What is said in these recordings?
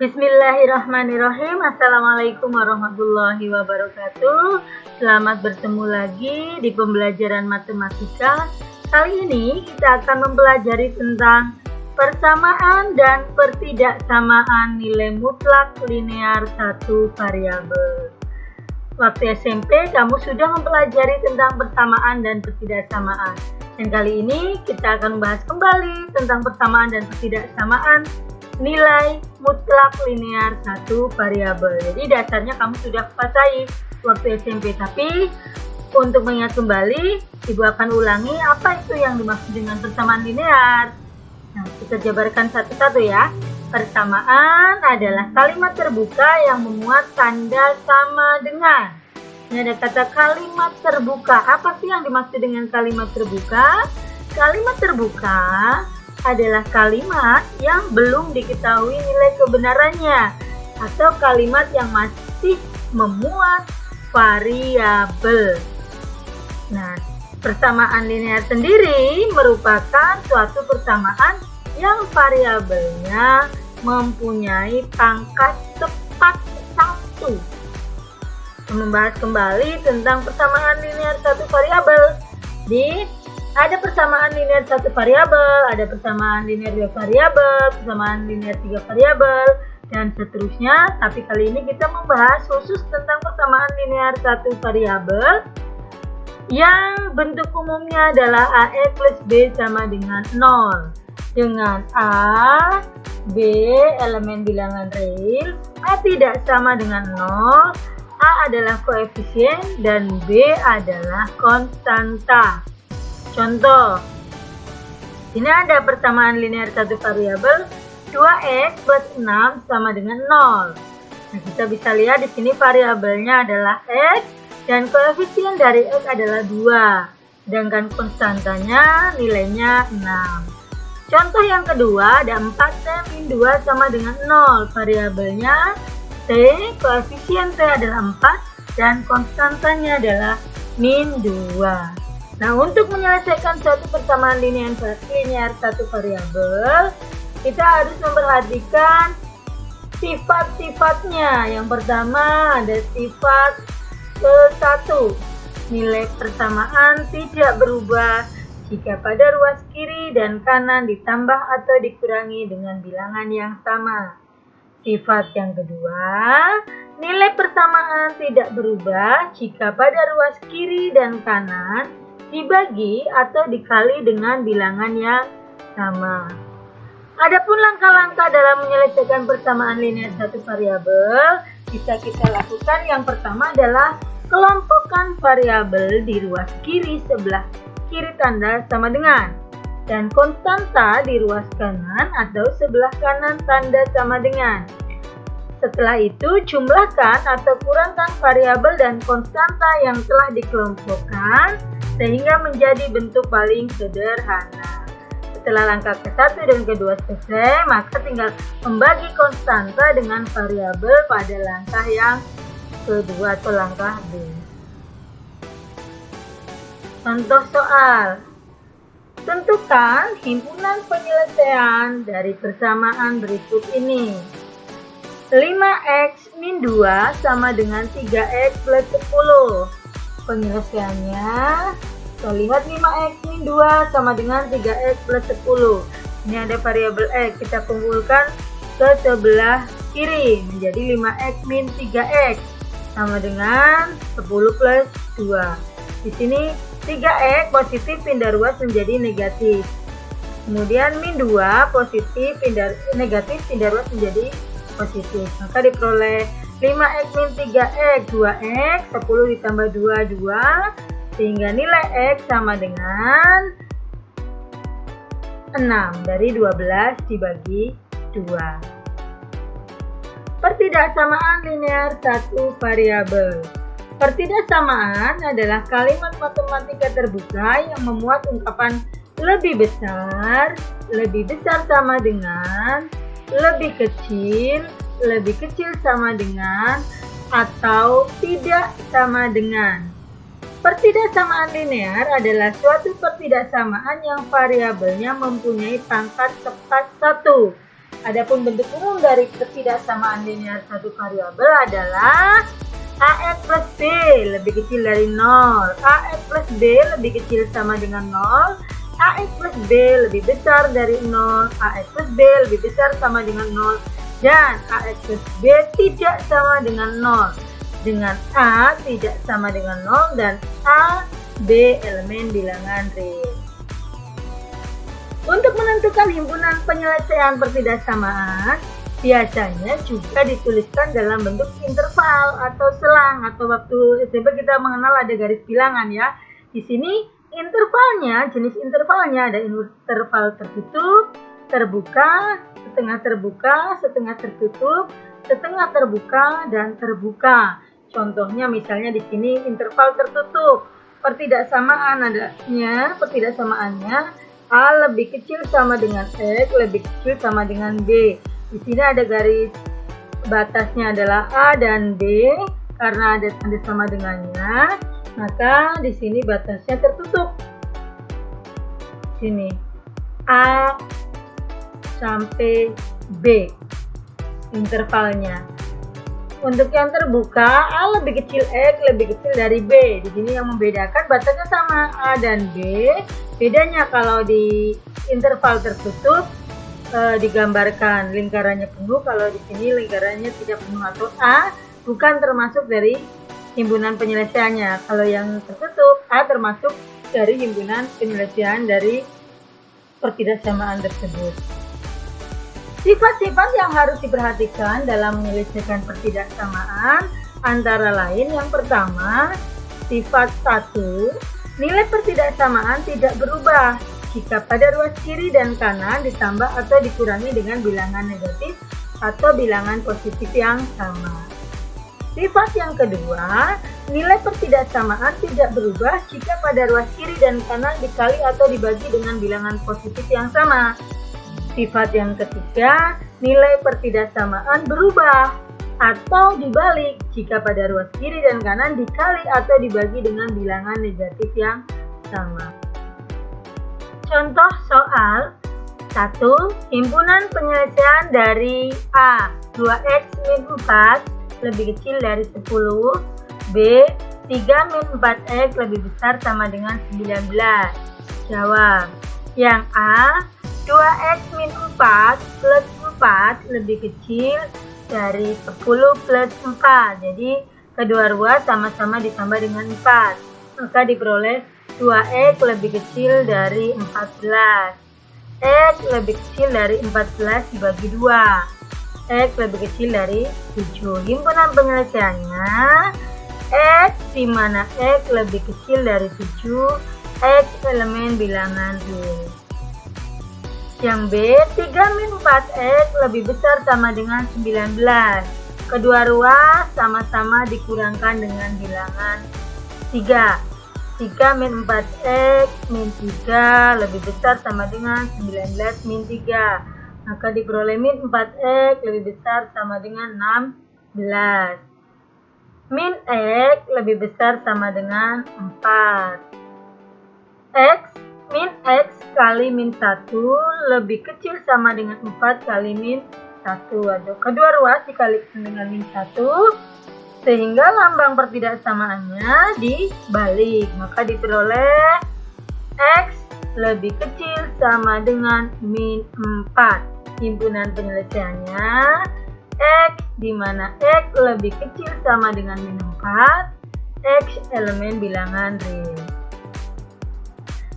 Bismillahirrahmanirrahim. Assalamualaikum warahmatullahi wabarakatuh. Selamat bertemu lagi di pembelajaran matematika. Kali ini kita akan mempelajari tentang persamaan dan pertidaksamaan nilai mutlak linear satu variabel. Waktu SMP kamu sudah mempelajari tentang persamaan dan pertidaksamaan. Dan kali ini kita akan membahas kembali tentang persamaan dan pertidaksamaan nilai mutlak linear satu variabel. Jadi dasarnya kamu sudah kuasai waktu SMP, tapi untuk mengingat kembali, Ibu akan ulangi apa itu yang dimaksud dengan persamaan linear. Nah, kita jabarkan satu-satu ya. Persamaan adalah kalimat terbuka yang memuat tanda sama dengan. Ini ada kata kalimat terbuka. Apa sih yang dimaksud dengan kalimat terbuka? Kalimat terbuka adalah kalimat yang belum diketahui nilai kebenarannya atau kalimat yang masih memuat variabel. Nah, persamaan linear sendiri merupakan suatu persamaan yang variabelnya mempunyai pangkat tepat satu. Membahas kembali tentang persamaan linear satu variabel. Ada persamaan linear satu variabel, ada persamaan linear dua variabel, persamaan linear tiga variabel, dan seterusnya. Tapi kali ini kita membahas khusus tentang persamaan linear satu variabel yang bentuk umumnya adalah AX plus B sama dengan 0. Dengan A, B elemen bilangan real, A tidak sama dengan 0, A adalah koefisien dan B adalah konstanta. Contoh, ini ada persamaan linear satu variabel 2x plus 6 sama dengan 0. Nah, kita bisa lihat di sini variabelnya adalah x dan koefisien dari x adalah 2. Sedangkan konstantanya nilainya 6. Contoh yang kedua, ada 4t min 2 sama dengan 0. Variabelnya t, koefisien t adalah 4 dan konstantanya adalah min 2. Nah, untuk menyelesaikan suatu persamaan linear satu variabel, kita harus memperhatikan sifat-sifatnya. Yang pertama ada sifat ke-1. Nilai persamaan tidak berubah jika pada ruas kiri dan kanan ditambah atau dikurangi dengan bilangan yang sama. Sifat yang kedua, nilai persamaan tidak berubah jika pada ruas kiri dan kanan dibagi atau dikali dengan bilangan yang sama. Adapun langkah-langkah dalam menyelesaikan persamaan linear satu variabel bisa kita lakukan. Yang pertama adalah kelompokkan variabel di ruas kiri sebelah kiri tanda sama dengan, dan konstanta di ruas kanan atau sebelah kanan tanda sama dengan. Setelah itu, jumlahkan atau kurangkan variabel dan konstanta yang telah dikelompokkan sehingga menjadi bentuk paling sederhana. Setelah langkah ke-1 dan ke-2 selesai, maka tinggal membagi konstanta dengan variabel pada langkah yang kedua atau langkah B. Contoh soal. Tentukan himpunan penyelesaian dari persamaan berikut ini. 5x min 2 sama dengan 3x plus 10. Penyelesaiannya, kita lihat 5x min 2 sama dengan 3x plus 10. Ini ada variabel x, kita kumpulkan ke sebelah kiri menjadi 5x min 3x sama dengan 10 plus 2. Di sini 3x positif pindah ruas menjadi negatif. Kemudian min 2 positif negatif pindah ruas menjadi positif. Maka diperoleh 5x min 3x, 2x, 10 ditambah 2, 2. Sehingga nilai x sama dengan 6 dari 12 dibagi 2. Pertidaksamaan linear satu variabel. Pertidaksamaan adalah kalimat matematika terbuka yang memuat ungkapan lebih besar sama dengan, lebih kecil sama dengan, atau tidak sama dengan. Pertidaksamaan linear adalah suatu pertidaksamaan yang variabelnya mempunyai pangkat tepat 1 Adapun bentuk umum dari ketidaksamaan linear satu variabel adalah AX plus B lebih kecil dari 0, AX plus B lebih kecil sama dengan 0, AX plus B lebih besar dari 0, AX plus B lebih besar sama dengan 0, dan AX plus B tidak sama dengan 0, dengan A tidak sama dengan 0 dan A, B elemen bilangan real. Untuk menentukan himpunan penyelesaian pertidaksamaan, biasanya juga dituliskan dalam bentuk interval atau selang, atau waktu SMP kita mengenal ada garis bilangan ya. Di sini intervalnya, jenis intervalnya ada interval tertutup, terbuka, setengah terbuka, setengah tertutup, setengah terbuka, dan terbuka. Contohnya misalnya di sini interval tertutup. Pertidaksamaannya A lebih kecil sama dengan X lebih kecil sama dengan B. Di sini ada garis batasnya adalah A dan B karena ada tanda sama dengannya, maka di sini batasnya tertutup. Sini A sampai B intervalnya. Untuk yang terbuka, A lebih kecil X lebih kecil dari B. Di sini yang membedakan batasnya sama A dan B. Bedanya kalau di interval tertutup digambarkan lingkarannya penuh, kalau di sini lingkarannya tidak penuh atau A bukan termasuk dari himpunan penyelesaiannya. Kalau yang tertutup, A termasuk dari himpunan penyelesaian dari pertidaksamaan tersebut. Sifat-sifat yang harus diperhatikan dalam menyelesaikan pertidaksamaan antara lain yang pertama, sifat 1, nilai pertidaksamaan tidak berubah jika pada ruas kiri dan kanan ditambah atau dikurangi dengan bilangan negatif atau bilangan positif yang sama. Sifat yang kedua, nilai pertidaksamaan tidak berubah jika pada ruas kiri dan kanan dikali atau dibagi dengan bilangan positif yang sama. Sifat yang ketiga, nilai pertidaksamaan berubah atau dibalik jika pada ruas kiri dan kanan dikali atau dibagi dengan bilangan negatif yang sama. Contoh soal 1. Himpunan penyelesaian dari A 2x min 4 lebih kecil dari 10, B 3 min 4x lebih besar sama dengan 19. Jawab. Yang A, 2x min 4 plus 4 lebih kecil dari 10 plus 4. Jadi kedua ruas sama-sama ditambah dengan 4. Maka diperoleh 2x lebih kecil dari 14. X lebih kecil dari 14 dibagi 2. X lebih kecil dari 7. Himpunan penyelesaiannya X di mana X lebih kecil dari 7. X elemen bilangan real. Yang B, 3 min 4x lebih besar sama dengan 19. Kedua ruas sama-sama dikurangkan dengan bilangan 3. 3 min 4x min 3 lebih besar sama dengan 19 min 3. Maka diperoleh min 4x lebih besar sama dengan 16. Min x lebih besar sama dengan 4. Min x kali min 1 lebih kecil sama dengan 4 kali min 1. Kedua ruas dikalikan dengan min 1 sehingga lambang pertidaksamaannya dibalik. Maka diperoleh x lebih kecil sama dengan min 4. Himpunan penyelesaiannya x di mana x lebih kecil sama dengan min 4. X elemen bilangan real.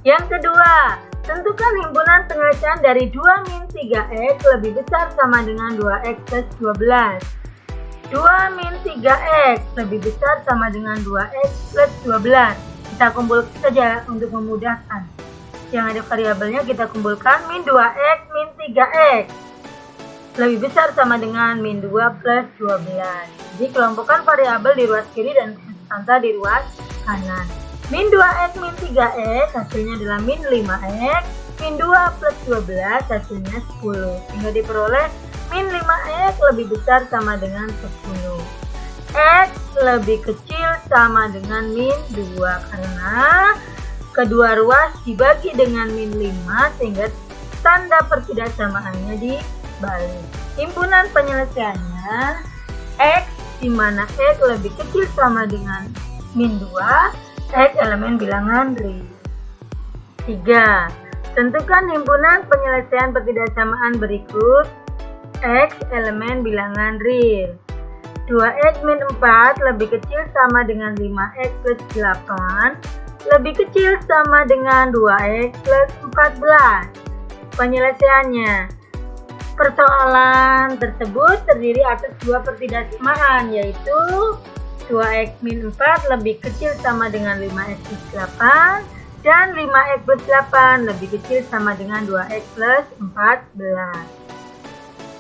Yang kedua, tentukan himpunan penyelesaian dari 2 min 3x lebih besar sama dengan 2x plus 12. 2 min 3x lebih besar sama dengan 2x plus 12. Kita kumpulkan saja untuk memudahkan. Yang ada variabelnya kita kumpulkan min 2x min 3x. Lebih besar sama dengan min 2 plus 12. Jadi kelompokkan variabel di ruas kiri dan konstanta di ruas kanan. Min 2x min 3x hasilnya adalah min 5x, min 2 plus 12 hasilnya 10. Sehingga diperoleh min 5x lebih besar sama dengan 10. X lebih kecil sama dengan min 2 karena kedua ruas dibagi dengan min 5 sehingga tanda pertidaksamaannya balik. Himpunan penyelesaiannya X di mana X lebih kecil sama dengan min 2, X elemen bilangan real. 3. Tentukan himpunan penyelesaian pertidaksamaan berikut. X elemen bilangan real. 2x min 4 lebih kecil sama dengan 5x plus 8 lebih kecil sama dengan 2x plus 14. Penyelesaiannya, persoalan tersebut terdiri atas dua pertidaksamaan, yaitu 2x min 4 lebih kecil sama dengan 5x plus 8 dan 5x plus 8 lebih kecil sama dengan 2x plus 14.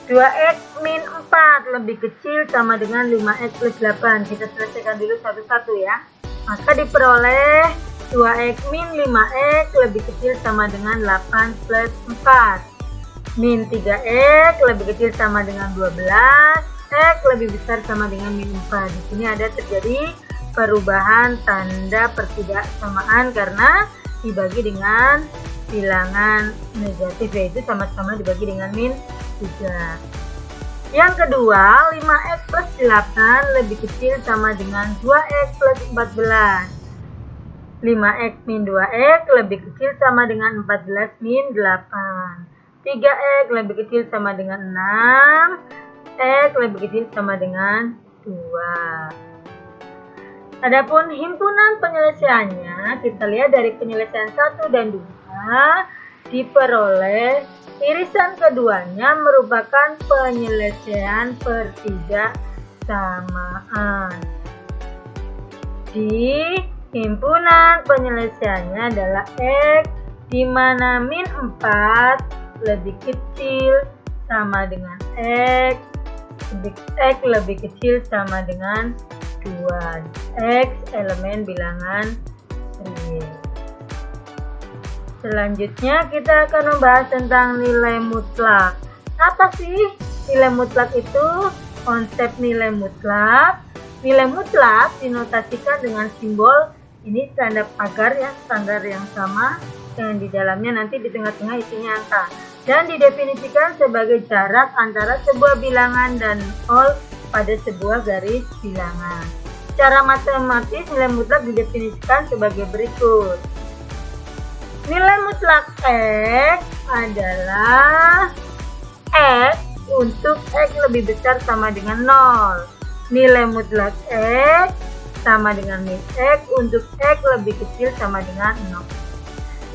2x min 4 lebih kecil sama dengan 5x plus 8. Kita selesaikan dulu satu-satu ya. Maka diperoleh 2x min 5x lebih kecil sama dengan 8 plus 4. Min 3x lebih kecil sama dengan 12. X lebih besar sama dengan min 4. Di sini ada terjadi perubahan tanda pertidaksamaan karena dibagi dengan bilangan negatif, yaitu sama-sama dibagi dengan min 3. Yang kedua, 5x plus 8 lebih kecil sama dengan 2x plus 14. 5x min 2x lebih kecil sama dengan 14 min 8. 3x lebih kecil sama dengan 6. X lebih kecil sama dengan 2. Adapun himpunan penyelesaiannya, kita lihat dari penyelesaian 1 dan 2 diperoleh irisan keduanya merupakan penyelesaian pertidaksamaan. Di himpunan penyelesaiannya adalah X di mana min 4 lebih kecil sama dengan X lebih kecil sama dengan 2. X elemen bilangan real. Selanjutnya kita akan membahas tentang nilai mutlak. Apa sih nilai mutlak itu? Konsep nilai mutlak. Nilai mutlak dinotasikan dengan simbol ini tanda pagar ya, standar yang sama yang di dalamnya nanti di tengah-tengah isinya angka. Dan didefinisikan sebagai jarak antara sebuah bilangan dan nol pada sebuah garis bilangan. Secara matematis nilai mutlak didefinisikan sebagai berikut. Nilai mutlak X adalah X untuk X lebih besar sama dengan 0. Nilai mutlak X sama dengan min X untuk X lebih kecil sama dengan 0.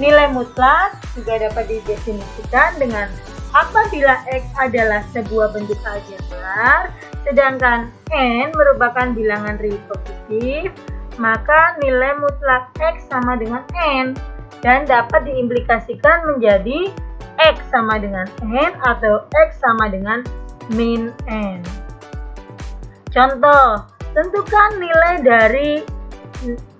Nilai mutlak juga dapat didefinisikan dengan apabila X adalah sebuah bentuk aljabar, sedangkan N merupakan bilangan real positif, maka nilai mutlak X sama dengan N. Dan dapat diimplikasikan menjadi X sama dengan N atau X sama dengan min N. Contoh, tentukan nilai dari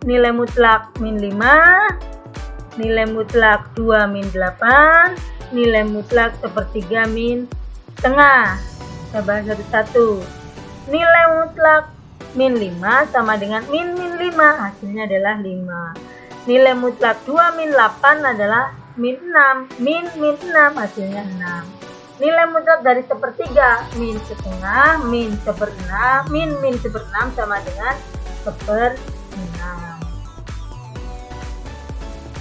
nilai mutlak min 5, nilai mutlak 2 min 8, nilai mutlak 1/3 min setengah. Kita bahas satu-satu. Nilai mutlak min 5 sama dengan min 5, hasilnya adalah 5. Nilai mutlak 2 min 8 adalah min 6. Min 6 hasilnya 6. Nilai mutlak dari 1/3 min setengah, min 1/6, min 1/6 sama dengan 1/6.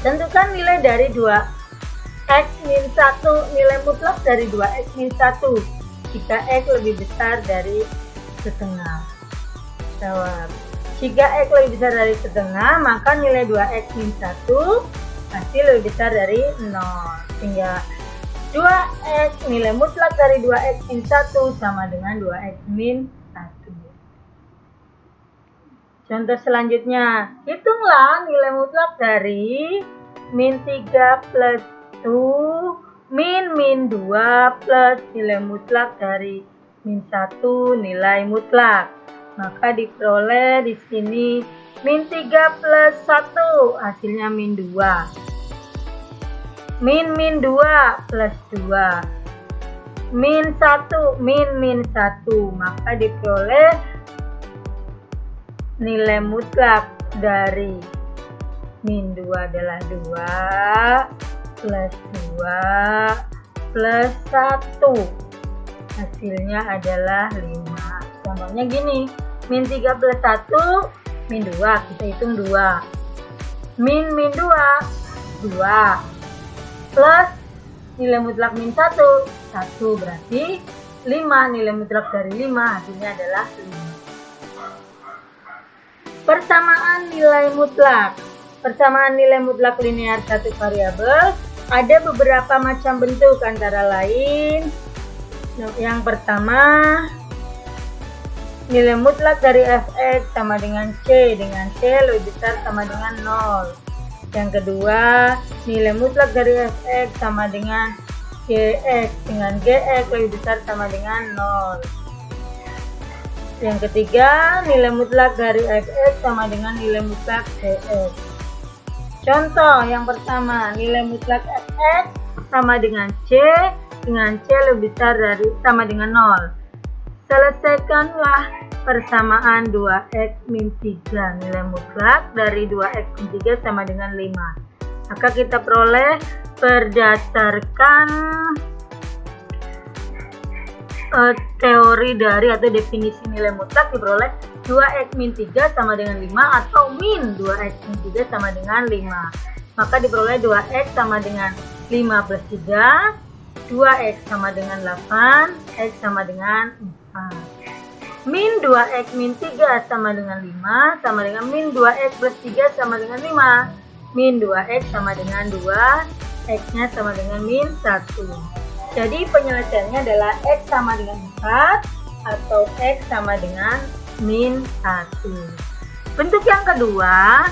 Tentukan nilai dari 2x min 1. Nilai mutlak dari 2x min 1 jika x lebih besar dari setengah. Jawab. Jika X lebih besar dari setengah, maka nilai 2X min 1 pasti lebih besar dari 0. Sehingga 2X nilai mutlak dari 2X min 1 sama dengan 2X min 1. Contoh selanjutnya, hitunglah nilai mutlak dari min 3 plus 2 min 2 plus nilai mutlak dari min 1 nilai mutlak. Maka diperoleh di sini min 3 plus 1 hasilnya min 2. Min 2 plus 2. Min 1 min 1. Maka diperoleh nilai mutlak dari min 2 adalah 2 plus 2 plus 1. hasilnya adalah 5. Contohnya gini, min 3 plus 1, min 2, kita hitung 2. Min 2, 2. Plus nilai mutlak min 1, 1 berarti 5. Nilai mutlak dari 5 hasilnya adalah 5. Persamaan nilai mutlak. Persamaan nilai mutlak linear satu variabel ada beberapa macam bentuk, antara lain yang pertama, nilai mutlak dari fx sama dengan c lebih besar sama dengan 0. Yang kedua, nilai mutlak dari fx sama dengan gx lebih besar sama dengan 0. Yang ketiga, nilai mutlak dari fx sama dengan nilai mutlak cx. Contoh yang pertama, nilai mutlak fx sama dengan c lebih besar dari sama dengan 0. Selesaikanlah persamaan 2x min 3. Nilai mutlak dari 2x min 3 sama dengan 5. Maka kita peroleh berdasarkan teori dari atau definisi nilai mutlak, diperoleh 2x min 3 sama dengan 5 atau min 2x min 3 sama dengan 5. Maka diperoleh 2x sama dengan 5 plus 3, 2x sama dengan 8, x sama dengan 4. Min 2x min 3 sama dengan 5 sama dengan min 2x plus 3 sama dengan 5. Min 2x sama dengan 2, x-nya sama dengan min 1. Jadi penyelesaiannya adalah x sama dengan 4 atau x sama dengan min 1. Bentuk yang kedua,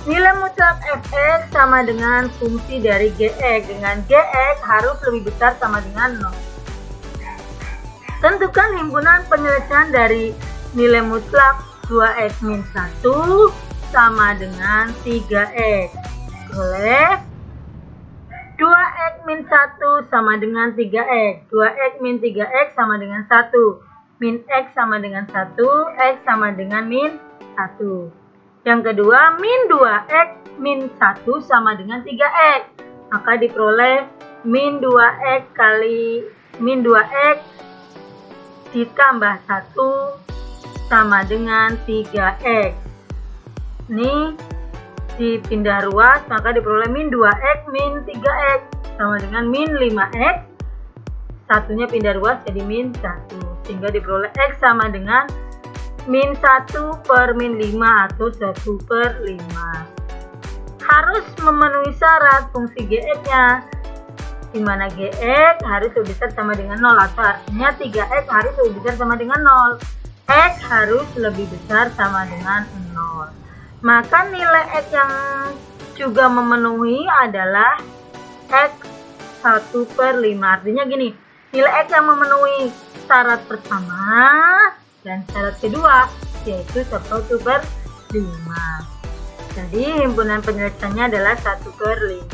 nilai mutlak fx sama dengan fungsi dari gx. Dengan gx harus lebih besar sama dengan 0. Tentukan himpunan penyelesaian dari nilai mutlak 2x min 1 sama dengan 3x. Oleh 2x min 1 sama dengan 3x. 2x min 3x sama dengan 1. Min x sama dengan 1. X sama dengan min 1. Yang kedua, min 2x min 1 sama dengan 3x. Maka diperoleh min 2x kali min 2x ditambah 1 sama dengan 3x. Ini dipindah ruas, maka diperoleh min 2x min 3x sama dengan min 5x. Satunya pindah ruas jadi min 1. Sehingga diperoleh x sama dengan min 1 per min 5 atau 1 per 5. Harus memenuhi syarat fungsi gx-nya, di mana gx harus lebih besar sama dengan 0, atau artinya 3x harus lebih besar sama dengan 0. X harus lebih besar sama dengan 0. Maka nilai x yang juga memenuhi adalah x 1 per 5. Artinya gini, nilai x yang memenuhi syarat pertama dan syarat kedua, yaitu 1 per 5. Jadi himpunan penyelesaiannya adalah 1 per 5.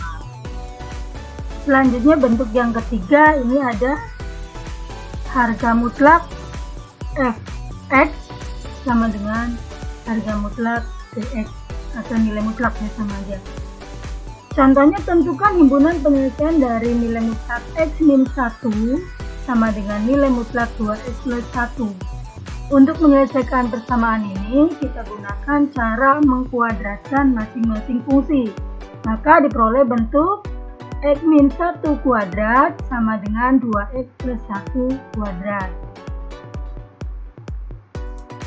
Selanjutnya bentuk yang ketiga, ini ada harga mutlak fx sama dengan harga mutlak cx, atau nilai mutlaknya sama aja. Contohnya, tentukan himpunan penyelesaian dari nilai mutlak x min 1 sama dengan nilai mutlak 2x plus 1. Untuk menyelesaikan persamaan ini, kita gunakan cara mengkuadratkan masing-masing fungsi. Maka diperoleh bentuk x min 1 kuadrat sama dengan 2x plus 1 kuadrat.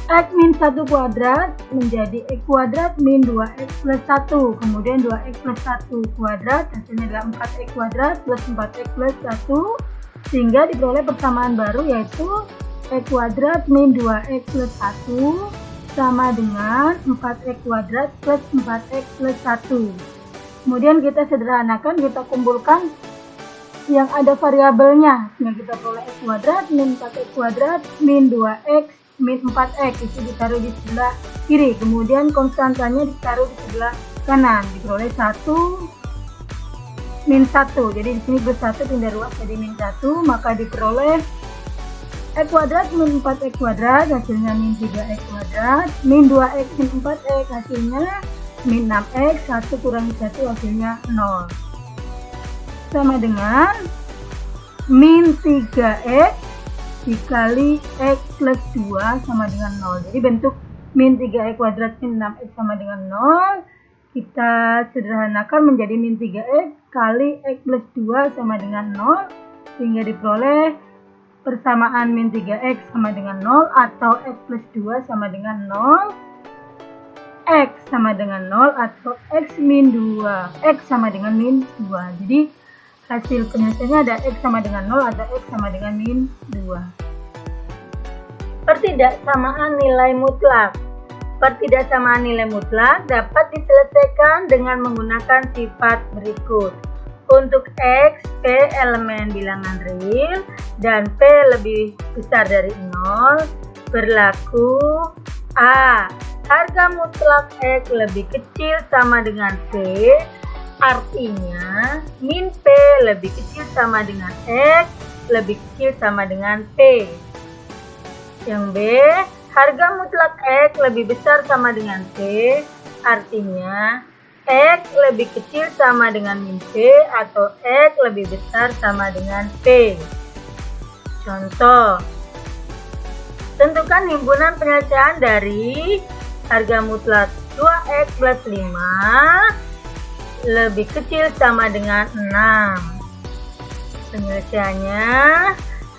X min 1 kuadrat menjadi x kuadrat min 2x plus 1. Kemudian 2x plus 1 kuadrat hasilnya adalah 4x kuadrat plus 4x plus 1. Sehingga diperoleh persamaan baru, yaitu x kuadrat min 2x plus 1 sama dengan 4x kuadrat plus 4x plus 1. Kemudian kita sederhanakan, kita kumpulkan yang ada variabelnya. Nah, kita peroleh x kuadrat min 4x kuadrat min 2x min 4x, itu ditaruh di sebelah kiri. Kemudian konstantanya ditaruh di sebelah kanan. Diperoleh 1 min 1. Jadi di sini plus 1 pindah ruas jadi min 1, maka diperoleh x kuadrat min 4x kuadrat hasilnya min 3x kuadrat, min 2x min 4x hasilnya min 6x, 1 kurangi 1 hasilnya 0. Sama dengan min 3x dikali X plus 2 sama dengan 0. Jadi bentuk min 3X kuadrat min 6X sama dengan 0. Kita sederhanakan menjadi min 3X kali X plus 2 sama dengan 0. Sehingga diperoleh persamaan min 3X sama dengan 0 atau X plus 2 sama dengan 0. X sama dengan 0 atau X min 2. X sama dengan min 2. Jadi hasil penyelesaiannya ada X sama dengan 0 atau X sama dengan min 2. Pertidaksamaan nilai mutlak. Pertidaksamaan nilai mutlak dapat diselesaikan dengan menggunakan sifat berikut. Untuk X, P elemen bilangan real dan P lebih besar dari 0, berlaku A. Harga mutlak X lebih kecil sama dengan P, artinya min P lebih kecil sama dengan X lebih kecil sama dengan P. Yang B, harga mutlak X lebih besar sama dengan P, artinya X lebih kecil sama dengan min P atau X lebih besar sama dengan P. Contoh, tentukan himpunan penyelesaian dari harga mutlak 2X plus 5 lebih kecil sama dengan 6. Penyelesaiannya,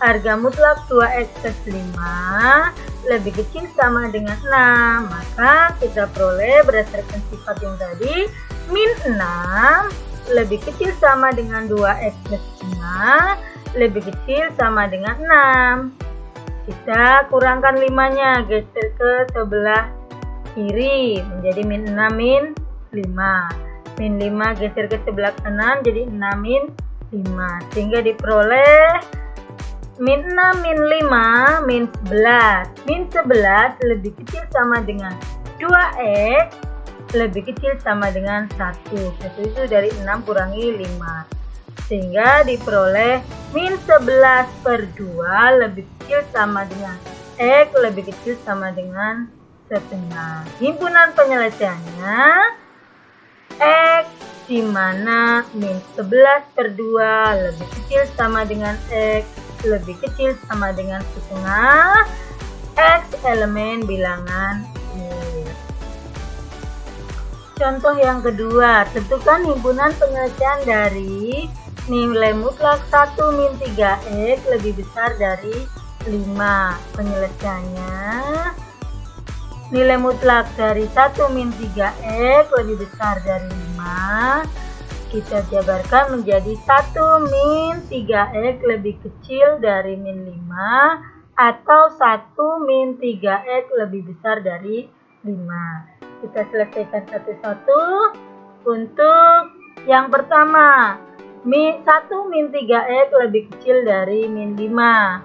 harga mutlak 2X plus 5 lebih kecil sama dengan 6. Maka kita peroleh berdasarkan sifat yang tadi, min 6 lebih kecil sama dengan 2X plus 5 lebih kecil sama dengan 6. Kita kurangkan 5-nya, geser ke sebelah kiri menjadi min 6 min 5. Min 5 geser ke sebelah kanan jadi 6 min 5. Sehingga diperoleh min 6 min 5 min 11. Min 11 lebih kecil sama dengan 2X lebih kecil sama dengan 1. 1 itu dari 6 kurangi 5. Sehingga diperoleh min 11 per 2 lebih kecil sama dengan X lebih kecil sama dengan setengah. Himpunan penyelesaiannya X di mana min 11 per 2 lebih kecil sama dengan X lebih kecil sama dengan setengah X elemen bilangan real. Contoh yang kedua, tentukan himpunan penyelesaian dari nilai mutlak 1 min 3X lebih besar dari 5. Penyelesaiannya, nilai mutlak dari 1 min 3X lebih besar dari 5. Kita jabarkan menjadi 1 min 3X lebih kecil dari min 5 atau 1 min 3X lebih besar dari 5. Kita selesaikan satu-satu. Untuk yang pertama, 1 min 3X lebih kecil dari min 5.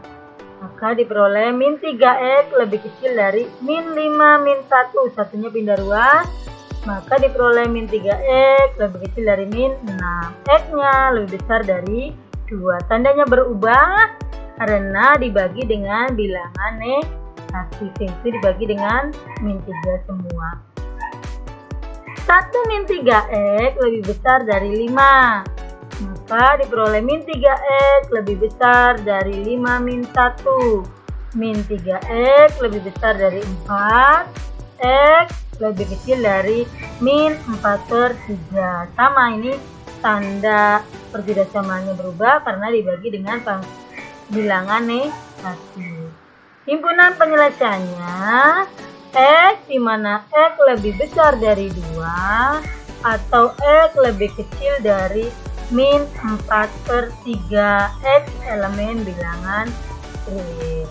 Maka diperoleh min 3X lebih kecil dari min 5 min 1. Satunya pindah ruas. Maka diperoleh min 3X lebih kecil dari min 6. X-nya lebih besar dari 2. Tandanya berubah karena dibagi dengan bilangan negatif. Itu dibagi dengan min 3 semua. 1 min 3X lebih besar dari 5. Maka diperoleh min 3X lebih besar dari 5 min 1. Min 3X lebih besar dari 4. X lebih kecil dari min 4 per 3. Sama, ini tanda pertidaksamaannya berubah karena dibagi dengan bilangan negatif. Himpunan penyelesaiannya X di mana X lebih besar dari 2 atau X lebih kecil dari min 4 per 3 X elemen bilangan real.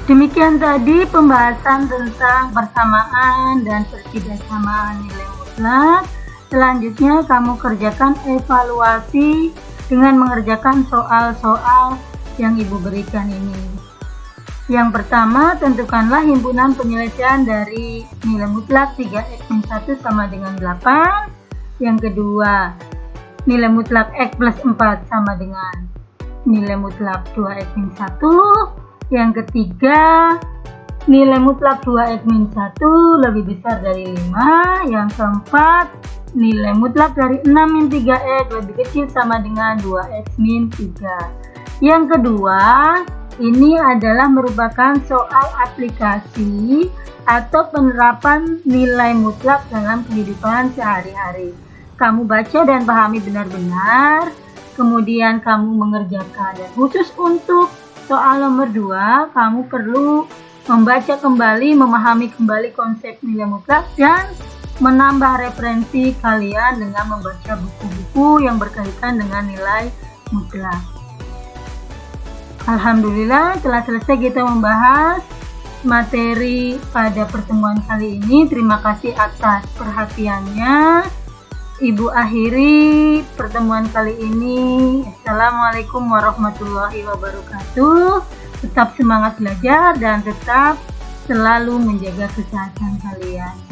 Demikian tadi pembahasan tentang persamaan dan pertidaksamaan nilai mutlak. Selanjutnya kamu kerjakan evaluasi dengan mengerjakan soal-soal yang Ibu berikan ini. Yang pertama, tentukanlah himpunan penyelesaian dari nilai mutlak 3X min 1 sama dengan 8. Yang kedua, nilai mutlak X plus 4 sama dengan nilai mutlak 2X min 1. Yang ketiga, nilai mutlak 2X min 1 lebih besar dari 5. Yang keempat, nilai mutlak dari 6 min 3X lebih kecil sama dengan 2X min 3. Yang kedua, Ini adalah merupakan soal aplikasi atau penerapan nilai mutlak dalam kehidupan sehari-hari. Kamu baca dan pahami benar-benar, kemudian kamu mengerjakan. Dan khusus untuk soal nomor 2, kamu perlu membaca kembali, memahami kembali konsep nilai mutlak dan menambah referensi kalian dengan membaca buku-buku yang berkaitan dengan nilai mutlak. Alhamdulillah telah selesai kita membahas materi pada pertemuan kali ini. Terima kasih atas perhatiannya. Ibu akhiri pertemuan kali ini. Assalamualaikum warahmatullahi wabarakatuh. Tetap semangat belajar dan tetap selalu menjaga kesehatan kalian.